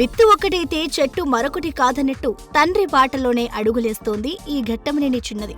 విత్తు ఒకటైతే చెట్టు మరొకటి కాదన్నట్టు తండ్రి బాటలోనే అడుగులేస్తోంది ఈ ఘట్టమనేని చిన్నది.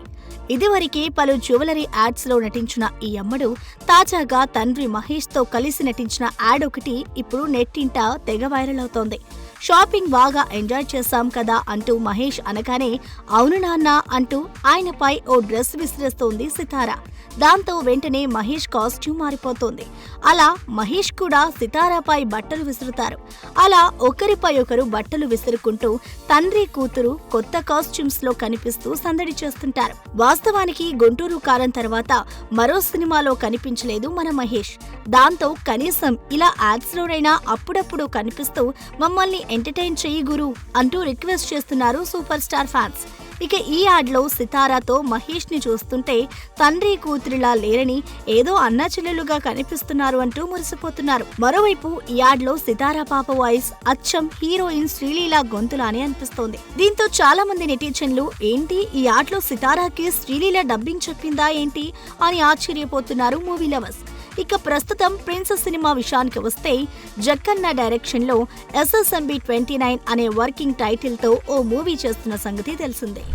ఇదివరకే పలు జ్యువెలరీ యాడ్స్ లో నటించిన ఈ అమ్మడు తాజాగా తండ్రి మహేష్ తో కలిసి నటించిన యాడ్ ఒకటి ఇప్పుడు నెట్టింట తెగ వైరల్ అవుతోంది. షాపింగ్ బాగా ఎంజాయ్ చేశాం కదా అంటూ మహేష్ అనగానే అవును నాన్న అంటూ ఆయనపై ఓ డ్రెస్ విసిరేస్తోంది సితారా. దాంతో వెంటనే మహేష్ కాస్ట్యూమ్ మారిపోతోంది. అలా మహేష్ కూడా సితారాపై బట్టలు విసురుతారు. అలా ఒకరిపై ఒకరు బట్టలు విసురుకుంటూ తండ్రి కూతురు కొత్త కాస్ట్యూమ్స్ లో కనిపిస్తూ సందడి చేస్తుంటారు. వాస్తవానికి గుంటూరు కారం తర్వాత మరో సినిమాలో కనిపించలేదు మన మహేష్. దాంతో కనీసం ఇలా యాడ్స్ లోనైనా అప్పుడప్పుడు కనిపిస్తూ మమ్మల్ని ఎంటర్టైన్ చెయ్యి గురు అంటూ రిక్వెస్ట్ చేస్తున్నారు సూపర్ స్టార్ ఫ్యాన్స్. ఇక ఈ యాడ్ లో సితారాతో మహేష్ ని చూస్తుంటే తండ్రి కూతురిలా లేరని ఏదో అన్నా చెల్లెలుగా కనిపిస్తున్నారు అంటూ మురిసిపోతున్నారు. మరోవైపు ఈ యాడ్ లో సితారా పాప వాయిస్ అచ్చం హీరోయిన్ శ్రీలీల గొంతులానే అనిపిస్తోంది. దీంతో చాలా మంది నెటిజన్లు ఏంటి ఈ యాడ్ లో సితారాకి శ్రీలీల డబ్బింగ్ చెప్పిందా ఏంటి అని ఆశ్చర్యపోతున్నారు మూవీ లవర్స్. ఇక ప్రస్తుతం ప్రిన్సెస్ సినిమా విషయానికి వస్తే జక్కన్న డైరెక్షన్ లో SSMB 29 అనే వర్కింగ్ టైటిల్ తో ఓ మూవీ చేస్తున్న సంగతి తెలిసిందే.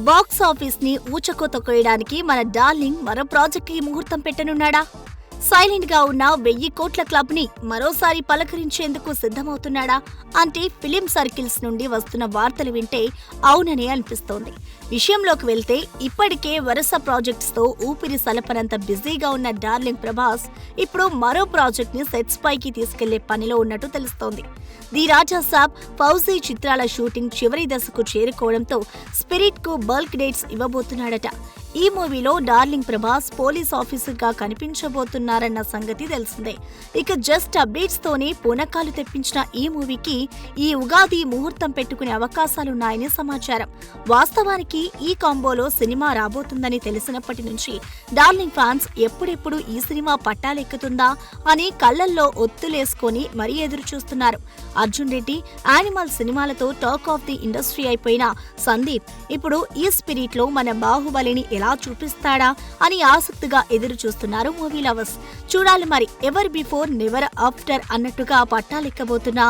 బాక్స్ ఆఫీస్ ని ఊచకోతొక్కడానికి మన డార్లింగ్ మరో ప్రాజెక్ట్ కి ముహూర్తం పెట్టనున్నాడా? సైలెంట్ గా ఉన్న 1000 కోట్ల క్లబ్ ని మరోసారి పలకరించేందుకు సిద్ధమవుతున్నాడా అంటే ఫిలిం సర్కిల్స్ నుండి వస్తున్న వార్తలు వింటే అవుననే అనిపిస్తోంది. విషయంలోకి వెళ్తే ఇప్పటికే వరుస ప్రాజెక్ట్స్ తో ఊపిరి సలపనంత బిజీగా ఉన్న డార్లింగ్ ప్రభాస్ ఇప్పుడు మరో ప్రాజెక్ట్ ని సెట్స్ పైకి తీసుకెళ్లే పనిలో ఉన్నట్టు తెలుస్తోంది. ది రాజా సాబ్, ఫౌజీ చిత్రాల షూటింగ్ చివరి దశకు చేరుకోవడంతో స్పిరిట్ కు బల్క్ డేట్స్ ఇవ్వబోతున్నాడట. ఈ మూవీలో డార్లింగ్ ప్రభాస్ పోలీస్ ఆఫీసర్ గా కనిపించబోతున్నారన్న సంగతి తెలిసిందే. ఇక జస్ట్ అప్డేట్స్ తోనే పూనకాలు తెప్పించిన ఈ మూవీకి ఈ ఉగాది ముహూర్తం పెట్టుకునే అవకాశాలున్నాయని సమాచారం. వాస్తవానికి ఈ కాంబోలో సినిమా రాబోతుందని తెలిసినప్పటి నుంచి డార్లింగ్ ఫ్యాన్స్ ఎప్పుడెప్పుడు ఈ సినిమా పట్టాలెక్కుతుందా అని కళ్లల్లో ఒత్తులేసుకొని మరీ ఎదురు చూస్తున్నారు. అర్జున్ రెడ్డి, యానిమల్ సినిమాలతో టాక్ ఆఫ్ ది ఇండస్ట్రీ అయిపోయిన సందీప్ ఇప్పుడు ఈ స్పిరిట్ లో మన బాహుబలిని ఎలా చూపిస్తాడా అని ఆసక్తిగా ఎదురు చూస్తున్నారు మూవీ లవర్స్. చూడాలి మరి ఎవర్ బిఫోర్ నెవర్ ఆఫ్టర్ అన్నట్టుగా పట్టాలెక్కబోతున్న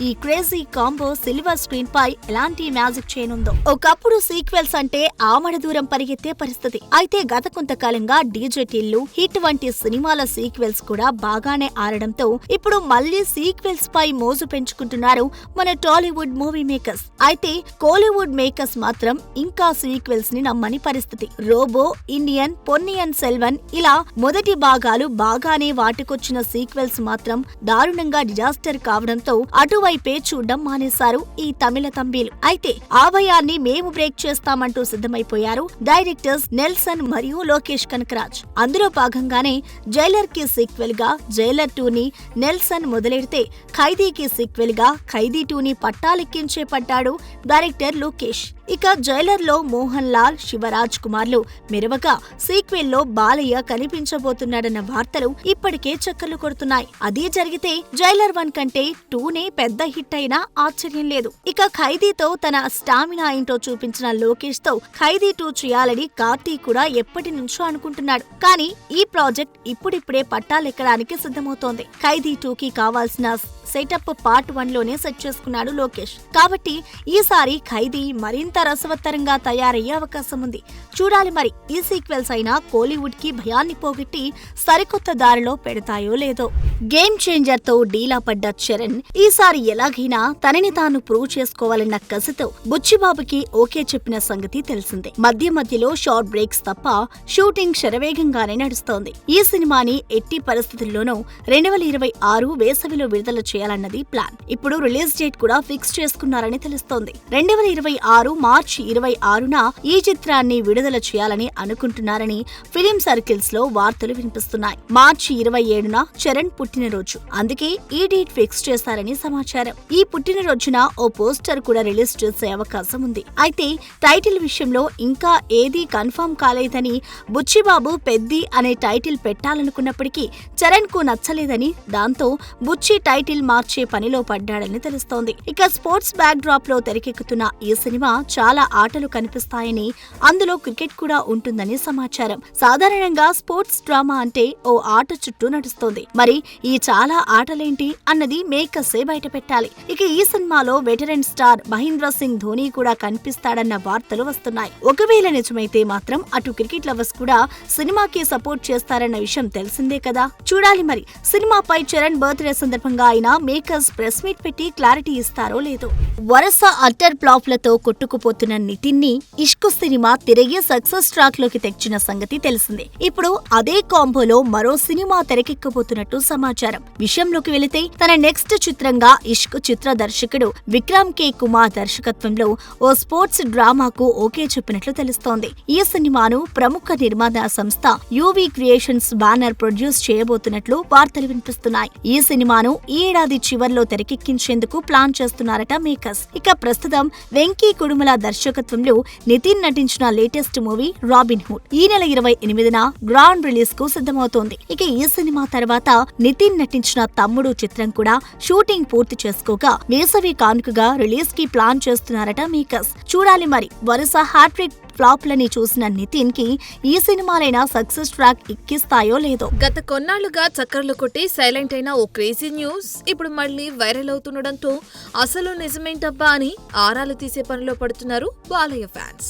ఈ క్రేజీ కాంబో సిల్వర్ స్క్రీన్ పై ఎలాంటి మ్యాజిక్ చేయనుందో. ఒకప్పుడు సీక్వెల్స్ అంటే ఆమడ దూరం పరిగెత్తే పరిస్థితి. అయితే గత కొంతకాలంగా డీజే టిల్లు, హిట్ వంటి సినిమాల సీక్వెల్స్ కూడా బాగానే ఆడడంతో ఇప్పుడు మళ్లీ సీక్వెల్స్ పై మోజు పెంచుకుంటున్నారు మన టాలీవుడ్ మూవీ మేకర్స్. అయితే కోలీవుడ్ మేకర్స్ మాత్రం ఇంకా సీక్వెల్స్ ని నమ్మని పరిస్థితి. రోబో, ఇండియన్, పొన్నియిన్ సెల్వన్ ఇలా మొదటి భాగాలు బాగానే వాటికొచ్చిన సీక్వెల్స్ మాత్రం దారుణంగా డిజాస్టర్ కావడంతో అటువైపే చూడ్డం మానేశారు ఈ తమిళ తంబీలు. అయితే ఆ భయాన్ని మేము బ్రేక్ చేస్తామంటూ సిద్ధమైపోయారు డైరెక్టర్స్ నెల్సన్ మరియు లోకేష్ కనకరాజ్. అందులో భాగంగానే జైలర్ కి సీక్వెల్ గా జైలర్ 2 ని నెల్సన్ మొదలెడితే ఖైదీకి సీక్వెల్ గా ఖైదీ 2 ని పట్టాలెక్కించే పడ్డాడు డైరెక్టర్ లోకేష్. ఇక జైలర్ లో మోహన్ లాల్, శివరాజ్ కుమార్లు మెరవగా సీక్వెల్ లో బాలయ్య కనిపించబోతున్నాడన్న వార్తలు ఇప్పటికే చక్కర్లు కొడుతున్నాయి. అదే జరిగితే జైలర్ 1 కంటే 2నే పెద్ద హిట్ అయినా ఆశ్చర్యం లేదు. ఇక ఖైదీతో తన స్టామినా ఏంటో చూపించిన లోకేష్ తో ఖైదీ 2 చేయాలని కార్తీక్ కూడా ఎప్పటి నుంచో అనుకుంటున్నాడు. కానీ ఈ ప్రాజెక్ట్ ఇప్పుడిప్పుడే పట్టాలెక్కడానికి సిద్ధమవుతోంది. ఖైదీ 2కి కావాల్సిన సెటప్ పార్ట్ 1 లోనే సెట్ చేసుకున్నాడు లోకేష్. కాబట్టి ఈసారి ఖైదీ మరింత రసవత్తరంగా తయారయ్యే అవకాశం ఉంది. చూడాలి మరి ఈ సీక్వెల్స్ అయినా కోలీవుడ్ కి భయాన్ని పోగొట్టి సరికొత్త దారిలో పెడతాయో లేదో. గేమ్ చేంజర్ తో డీలా పడ్డ చరణ్ ఈసారి ఎలాగైనా తనని తాను ప్రూవ్ చేసుకోవాలన్న కసితో బుచ్చిబాబుకి ఓకే చెప్పిన సంగతి తెలిసిందే. మధ్య మధ్యలో షార్ట్ బ్రేక్స్ తప్ప షూటింగ్ శరవేగంగానే నడుస్తోంది. ఈ సినిమాని ఎట్టి పరిస్థితుల్లోనూ 2026 వేసవిలో విడుదల చేయాలన్నది ప్లాన్. ఇప్పుడు రిలీజ్ డేట్ కూడా ఫిక్స్ చేసుకున్నారని తెలుస్తోంది. 2026 మార్చి 26న ఈ చిత్రాన్ని విడుదల చేయాలని అనుకుంటున్నారని ఫిలిం సర్కిల్స్ లో వార్తలు వినిపిస్తున్నాయి. మార్చి 27న చరణ్ పుట్టినరోజు, అందుకే ఈ డేట్ ఫిక్స్ చేశారని సమాచారం. ఈ పుట్టినరోజున ఓ పోస్టర్ కూడా రిలీజ్ చేసే అవకాశం ఉంది. అయితే టైటిల్ విషయంలో ఇంకా ఏదీ కన్ఫర్మ్ కాలేదని, బుచ్చిబాబు పెద్ది అనే టైటిల్ పెట్టాలనుకున్నప్పటికీ చరణ్ కు నచ్చలేదని, దాంతో బుచ్చి టైటిల్ మార్చే పనిలో పడ్డాడని తెలుస్తోంది. ఇక స్పోర్ట్స్ బ్యాక్ డ్రాప్ లో తెరకెక్కుతున్న ఈ సినిమా చాలా ఆటలు కనిపిస్తాయని, అందులో క్రికెట్ కూడా ఉంటుందని సమాచారం. సాధారణంగా స్పోర్ట్స్ డ్రామా అంటే ఓ ఆట చుట్టూ నడుస్తోంది. మరి ఈ చాలా ఆటలేంటి అన్నది మేకర్సే బయట పెట్టాలి. ఇక ఈ సినిమాలో వెటరన్ స్టార్ మహేంద్ర సింగ్ ధోని కూడా కనిపిస్తాడన్న వార్తలు వస్తున్నాయి. ఒకవేళ నిజమైతే మాత్రం అటు క్రికెట్ లవర్స్ కూడా సినిమాకి సపోర్ట్ చేస్తారన్న విషయం తెలిసిందే కదా. చూడాలి మరి సినిమాపై చరణ్ బర్త్డే సందర్భంగా అయినా మేకర్స్ ప్రెస్ మీట్ పెట్టి క్లారిటీ ఇస్తారో లేదో. వరుస అట్టర్ ఫ్లాప్లతో కొట్టుకుపోతున్న నితిన్ ని ఇష్క్ సినిమా తిరిగి సక్సెస్ ట్రాక్ లోకి తెచ్చిన సంగతి తెలిసిందే. ఇప్పుడు అదే కాంబోలో మరో సినిమా తెరకెక్కబోతున్నట్టు సమాచారం. విషయంలోకి వెళితే తన నెక్స్ట్ చిత్రంగా ఇష్క్ చిత్ర దర్శకుడు విక్రమ్ కే కుమార్ దర్శకత్వంలో ఓ స్పోర్ట్స్ డ్రామాకు ఓకే చెప్పినట్లు తెలుస్తోంది. ఈ సినిమాను ప్రముఖ నిర్మాణ సంస్థ యూవీ క్రియేషన్స్ బ్యానర్ ప్రొడ్యూస్ చేయబోతున్నట్లు వార్తలు వినిపిస్తున్నాయి. ఈ సినిమాను ఈ ఏడాది చివర్లో తెరకెక్కించేందుకు ప్లాన్ చేస్తున్నారట మేకర్స్. ఇక ప్రస్తుతం వెంకీ కుడుమల దర్శకత్వంలో నితిన్ నటించిన లేటెస్ట్ మూవీ రాబిన్ హుడ్ ఈ నెల 28న గ్రాండ్ రిలీజ్ కు సిద్ధమవుతోంది. ఇక ఈ సినిమా తర్వాత నితిన్ నటించిన తమ్ముడు చిత్రం కూడా షూటింగ్ పూర్తి చేసుకోగా వేసవి కానుకగా రిలీజ్ కి ప్లాన్ చేస్తున్నారట మేకర్స్. చూడాలి మరి వరుస హ్యాట్రిక్ ఫ్లాప్లని చూసిన నితిన్ కి ఈ సినిమాలైనా సక్సెస్ ట్రాక్ ఎక్కిస్తాయో లేదో. గత కొన్నాళ్లుగా చక్కర్లు కొట్టి సైలెంట్ అయిన ఓ క్రేజీ న్యూస్ ఇప్పుడు మళ్లీ వైరల్ అవుతుండటంతో అసలు నిజమేంటబ్బా అని ఆరాలు తీసే పనిలో పడుతున్నారు బాలయ్య ఫ్యాన్స్.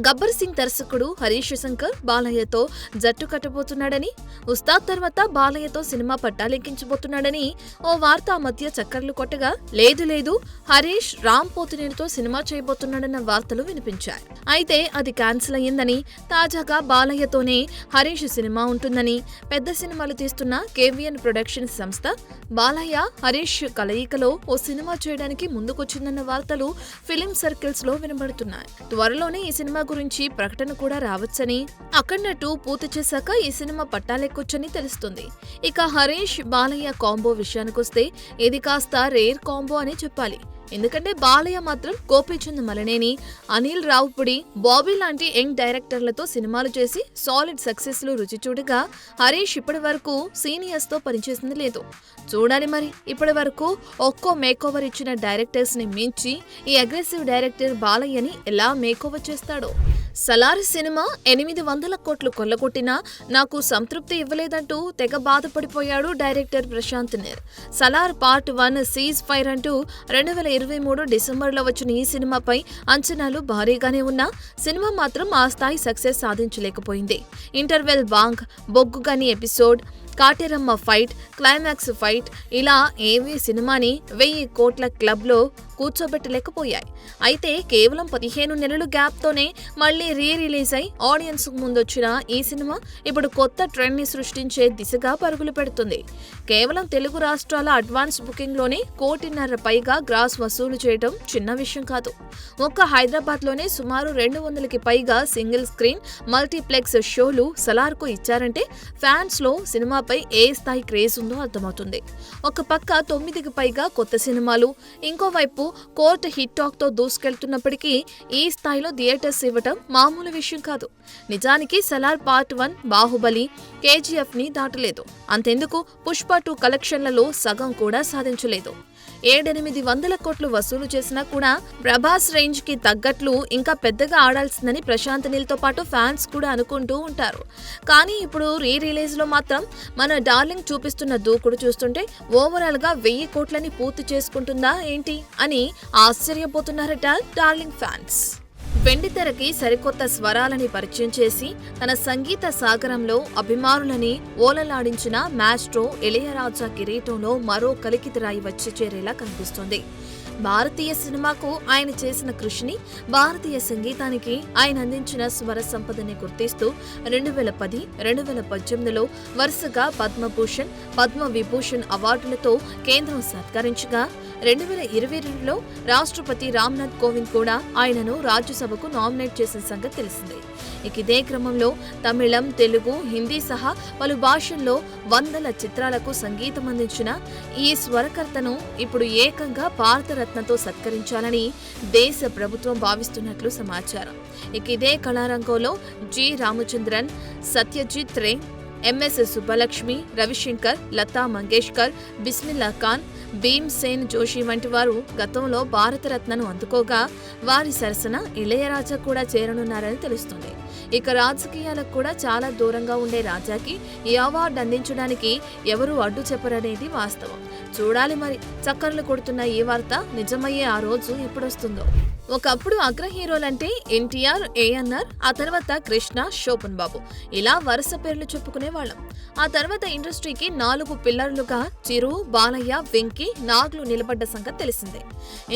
గబ్బర్ సింగ్ దర్శకుడు హరీష్ శంకర్ బాలయ్యతో జట్టు కట్టబోతున్నాడని, ఉస్తాద్ తర్వాత బాలయ్యతో సినిమా పట్టాలెక్కించబోతున్నాడని ఓ వార్త ఆ మధ్య చక్కర్లు కొట్టగా, లేదు హరీష్ రామ్ పోతినేనితో సినిమా చేయబోతున్నాడన్న వార్తలు వినిపించాయి. అయితే అది క్యాన్సిల్ అయ్యిందని, తాజాగా బాలయ్యతోనే హరీష్ సినిమా ఉంటుందని పెద్ద సినిమాలు తీస్తున్న కేవీఎన్ ప్రొడక్షన్స్ సంస్థ బాలయ్య హరీష్ కలయికలో ఓ సినిమా చేయడానికి ముందుకొచ్చిందన్న వార్తలు ఫిలిం సర్కిల్స్ లో వినబడుతున్నాయి. త్వరలోనే ఈ సినిమా గురించి ప్రకటన కూడా రావచ్చని, అక్కడట్టు పూర్తి చేశాక ఈ సినిమా పట్టాలెక్కొచ్చని తెలుస్తుంది. ఇక హరీష్ బాలయ్య కాంబో విషయానికొస్తే ఇది కాస్త రేర్ కాంబో అని చెప్పాలి. ఎందుకంటే బాలయ్య మాత్రం గోపీచంద్ మలనేని, అనిల్ రావుపుడి, బాబీ లాంటి యంగ్ డైరెక్టర్లతో సినిమాలు చేసి సాలిడ్ సక్సెస్ లు రుచి చూడగా, హరీష్ ఇప్పటి వరకు సీనియర్స్ తో పనిచేసింది లేదు. చూడాలి మరి ఇప్పటి వరకు ఒక్కో మేకోవర్ ఇచ్చిన డైరెక్టర్స్ ని మించి ఈ అగ్రెసివ్ డైరెక్టర్ బాలయ్యని ఎలా మేకోవర్ చేస్తాడో. సలార్ సినిమా 800 కోట్లు కొల్లగొట్టినా నాకు సంతృప్తి ఇవ్వలేదంటూ తెగ బాధపడిపోయాడు director Prashanth Neel. Salaar part 1 cease fire అంటూ 2023 డిసెంబర్లో వచ్చిన ఈ సినిమాపై అంచనాలు భారీగానే ఉన్నా సినిమా మాత్రం ఆ స్థాయి సక్సెస్ సాధించలేకపోయింది. ఇంటర్వెల్ బాంగ్, బొగ్గుగని episode, Kateramma fight, climax fight ఇలా ఏవీ సినిమాని 1000 కోట్ల క్లబ్లో కూర్చోబెట్టలేకపోయాయి. అయితే కేవలం 15 నెలల గ్యాప్తోనే మళ్లీ రిలీజ్ అయి ఆడియన్స్ ముందొచ్చిన ఈ సినిమా ఇప్పుడు కొత్త ట్రెండ్ ని సృష్టించే దిశగా పరుగులు పెడుతుంది. కేవలం తెలుగు రాష్ట్రాల అడ్వాన్స్ బుకింగ్ లోనే 1.5 కోటి పైగా గ్రాస్ వసూలు చేయడం చిన్న విషయం కాదు. ఒక్క హైదరాబాద్ లోనే సుమారు 200కి పైగా సింగిల్ స్క్రీన్ మల్టీప్లెక్స్ షోలు సలార్ కు ఇచ్చారంటే ఫ్యాన్స్ లో సినిమాపై ఏ స్థాయి క్రేజ్ ఉందో అర్థమవుతుంది. ఒక పక్క 9కి పైగా కొత్త సినిమాలు, ఇంకోవైపు కోర్ట్ హిట్ టాక్ తో దూసుకెళ్తున్నప్పటికీ ఈ స్థాయిలో థియేటర్స్ ఇవ్వటం మామూలు విషయం కాదు. నిజానికి సలార్ పార్ట్ 1 బాహుబలి, కేజీఎఫ్ ని దాటలేదు. అంతెందుకు పుష్ప 2 కలెక్షన్లలో సగం కూడా సాధించలేదు. 700-800 కోట్లు వసూలు చేసినా కూడా ప్రభాస్ రేంజ్ కి తగ్గట్లు ఇంకా పెద్దగా ఆడాల్సిందని ప్రశాంత్ నీల్ తో పాటు ఫ్యాన్స్ కూడా అనుకుంటూ ఉంటారు. కానీ ఇప్పుడు రిలీజ్ లో మాత్రం మన డార్లింగ్ చూపిస్తున్న దూకుడు చూస్తుంటే ఓవరాల్ గా 1000 కోట్లని పూర్తి చేసుకుంటుందా ఏంటి అని ఆశ్చర్యపోతున్నారట డార్లింగ్ ఫ్యాన్స్. వెండితెరకి సరికొత్త స్వరాలని పరిచయం చేసి తన సంగీత సాగరంలో అభిమానులని ఓలలాడించిన మాస్ట్రో ఇళయరాజా కిరీటంలో మరో కలికితిరాయి వచ్చి చేరేలా కనిపిస్తోంది. భారతీయ సినిమాకు ఆయన చేసిన కృషిని, భారతీయ సంగీతానికి ఆయన అందించిన స్వర సంపదని గుర్తిస్తూ 2010, 2018లో వరుసగా పద్మభూషణ్, పద్మవిభూషణ్ అవార్డులతో కేంద్రం సత్కరించగా 2022లో రాష్ట్రపతి రామ్నాథ్ కోవింద్ కూడా ఆయనను రాజ్యసభకు నామినేట్ చేసిన సంగతి తెలిసిందే. ఇదే క్రమంలో తమిళం, తెలుగు, హిందీ సహా పలు భాషల్లో 100 చిత్రాలకు సంగీతం అందించిన ఈ స్వరకర్తను ఇప్పుడు ఏకంగా భారతరత్నతో సత్కరించాలని దేశ ప్రభుత్వం భావిస్తున్నట్లు సమాచారం. ఇదే కళారంగంలో జి రామచంద్రన్, సత్యజిత్ రే, ఎంఎస్ సుబ్బలక్ష్మి, రవిశంకర్, లతా మంగేష్కర్, బిస్మిల్లా ఖాన్, భీమ్ సేన్ జోషి వంటి వారు గతంలో భారతరత్నను అందుకోగా వారి సరసన ఇళయరాజా కూడా చేరనున్నారని తెలుస్తుంది. ఇక రాజకీయాలకు కూడా చాలా దూరంగా ఉండే రాజాకి ఈ అవార్డు అందించడానికి ఎవరూ అడ్డు చెప్పరనేది వాస్తవం. చూడాలి మరి. చక్కర్లు కొడుతున్న ఈ వార్త నిజమయ్యే ఆ రోజు ఎప్పుడొస్తుందో. ఒకప్పుడు అగ్ర హీరోలంటే ఎన్టీఆర్, ఏఎన్ఆర్, ఆ తర్వాత కృష్ణ, శోభన్ బాబు ఇలా వరుస పేర్లు చెప్పుకునేవాళ్ళం. ఆ తర్వాత ఇండస్ట్రీకి 4 పిల్లర్లుగా చిరు, బాలయ్య, వెంకీ, నాగ్లు నిలబడ్డ సంగతి తెలిసిందే.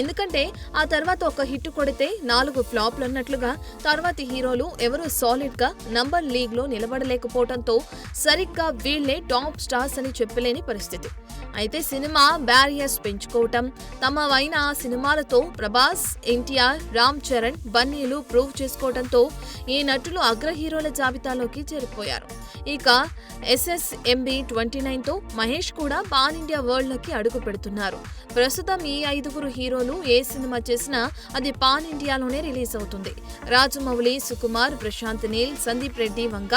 ఎందుకంటే ఆ తర్వాత ఒక హిట్ కొడితే 4 ఫ్లాప్లు అన్నట్లుగా తర్వాతి హీరోలు ఎవరూ సాలిడ్ గా నంబర్ లీగ్ లో నిలబడలేకపోవడంతో సరిగ్గా వీళ్లే టాప్ స్టార్స్ అని చెప్పలేని పరిస్థితి. అయితే సినిమా బ్యారియర్స్ పెంచుకోవటం, తమవైన సినిమాలతో ప్రభాస్, ఎన్టీఆర్, రామ్ చరణ్, బన్నీలు ప్రూవ్ చేసుకోవడంతో ఈ నటులు అగ్ర హీరోల జాబితాలోకి చేరిపోయారు. ఇక SSMB 29తో మహేష్ కూడా పాన్ ఇండియా వరల్డ్ లోకి అడుగు పెడుతున్నారు. ప్రస్తుతం ఈ 5 హీరోలు ఏ సినిమా చేసినా అది పాన్ ఇండియాలోనే రిలీజ్ అవుతుంది. రాజమౌళి, సుకుమార్, ప్రశాంత్ నీల్, సందీప్ రెడ్డి వంగ,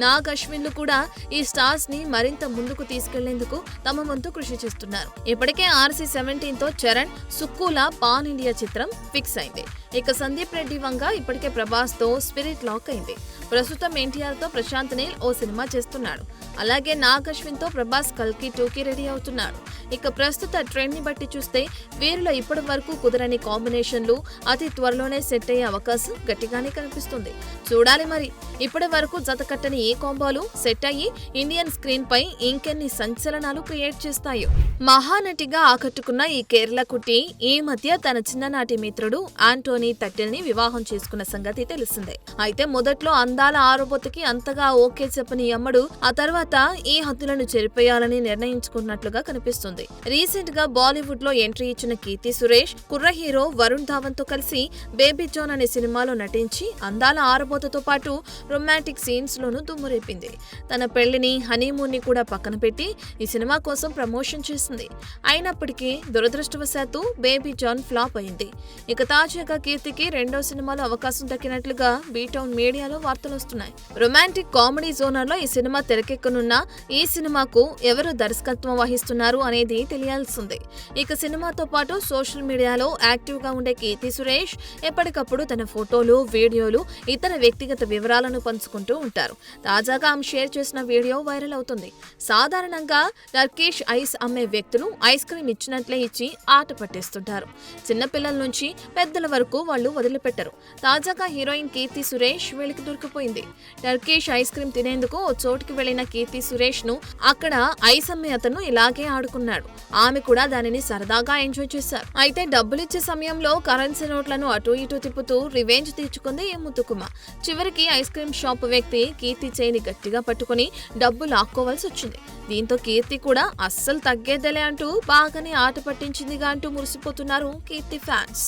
నాగ్ అశ్విన్లు కూడా ఈ స్టార్స్ ని మరింత ముందుకు తీసుకెళ్లేందుకు తమ వంతు కృషి చేస్తున్నారు. ఇప్పటికే RC-17తో చరణ్, సుక్కుల పాన్ ఇండియా చిత్రం ఫిక్స్ అయింది. ఇక సందీప్ రెడ్డి వంగ ఇప్పటికే ప్రభాస్ తో స్పిరిట్ లాక్ అయింది. ప్రస్తుతం ఎన్టీఆర్ తో ప్రశాంత్ నీల్ ఓ సినిమా చేస్తున్నాడు. అలాగే నాగ్ అశ్విన్ తో ప్రభాస్ కల్కి 2కి రెడీ అవుతున్నాడు. ఇక ప్రస్తుత ట్రెండ్ ని బట్టి చూస్తే వీరిలో ఇప్పటి వరకు కుదరని కాంబినేషన్లు అతి త్వరలోనే సెట్ అయ్యే అవకాశం గట్టిగానే కనిపిస్తుంది. చూడాలి మరి. ఇప్పటి వరకు జతకట్టని ఏ కాంబోలు సెట్ అయ్యి ఇండియన్ స్క్రీన్ పై ఇంకెన్ని సంచలనాలు క్రియేట్ చేస్తాయో. మహానటిగా ఆకట్టుకున్న ఈ కేరళ కుట్టి ఈ మధ్య తన చిన్ననాటి మిత్రుడు ఆంటోనీ తట్టెల్ ని వివాహం చేసుకున్న సంగతి తెలిసిందే. అయితే మొదట్లో అందాల ఆరోపతికి అంతగా ఓకే చెప్పని అమ్మడు ఆ తర్వాత ఈ హద్దులను చెరిపేయాలని నిర్ణయించుకున్నట్లుగా కనిపిస్తుంది. రీసెంట్ గా బాలీవుడ్ లో ఎంట్రీ ఇచ్చిన కీర్తి సురేష్ కుర్ర హీరో వరుణ్ ధావన్ తో కలిసి బేబీ జాన్ అనే సినిమాలో నటించి అందాల ఆరబోతతో పాటు రొమాంటిక్ సీన్స్ లోనూ దుమ్మురేపింది. తన పెళ్లిని, హనీమూన్ ని కూడా పక్కన పెట్టి ఈ సినిమా కోసం ప్రమోషన్ చేసింది. అయినప్పటికీ దురదృష్టవశాత్తు బేబీ జాన్ ఫ్లాప్ అయింది. ఇక తాజాగా కీర్తికి 2వ సినిమాలో అవకాశం దక్కినట్లుగా బీటౌన్ మీడియాలో వార్తలు వస్తున్నాయి. రొమాంటిక్ కామెడీ జోనర్ లో ఈ సినిమా తెరకెక్కనున్న ఈ సినిమాకు ఎవరు దర్శకత్వం వహిస్తున్నారు అనేది తెలియాల్సింది. ఇక సినిమాతో పాటు సోషల్ మీడియాలో యాక్టివ్ గా ఉండే కీర్తి సురేష్ ఎప్పటికప్పుడు తన ఫోటోలు, వీడియోలు, ఇతర వ్యక్తిగత వివరాలను పంచుకుంటూ ఉంటారు. తాజాగా ఆమె షేర్ చేసిన వీడియో వైరల్ అవుతుంది. సాధారణంగా టర్కిష్ ఐస్ అమ్మే వ్యక్తులు ఐస్ క్రీమ్ ఇచ్చినట్లే ఇచ్చి ఆట పట్టేస్తుంటారు. చిన్నపిల్లల నుంచి పెద్దల వరకు వాళ్ళు వదిలిపెట్టరు. తాజాగా హీరోయిన్ కీర్తి సురేష్ వీళ్ళకి దొరికిపోయింది. టర్కిష్ ఐస్ క్రీమ్ తినేందుకు ఓ చోటుకి వెళ్లిన కీర్తి సురేష్ ను అక్కడ ఐస్ అమ్మే అతను ఇలాగే ఆడుకున్నాడు. ఆమె కూడా దానిని సరదాగా ఎంజాయ్ చేశారు. అయితే డబ్బులిచ్చే సమయంలో కరెన్సీ నోట్లను అటు ఇటు తిప్పుతూ రివెంజ్ తీర్చుకుంది ఈ ముద్దుకుమ. చివరికి ఐస్ క్రీమ్ షాప్ వ్యక్తి కీర్తి చేయిని గట్టిగా పట్టుకుని డబ్బు లాక్కోవాల్సి వచ్చింది. దీంతో కీర్తి కూడా అస్సలు తగ్గేదేలే అంటూ బాగానే ఆట పట్టించిందిగా అంటూ మురిసిపోతున్నారు కీర్తి fans.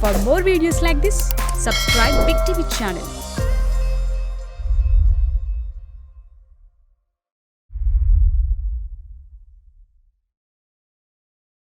For more videos like this, subscribe Big TV channel.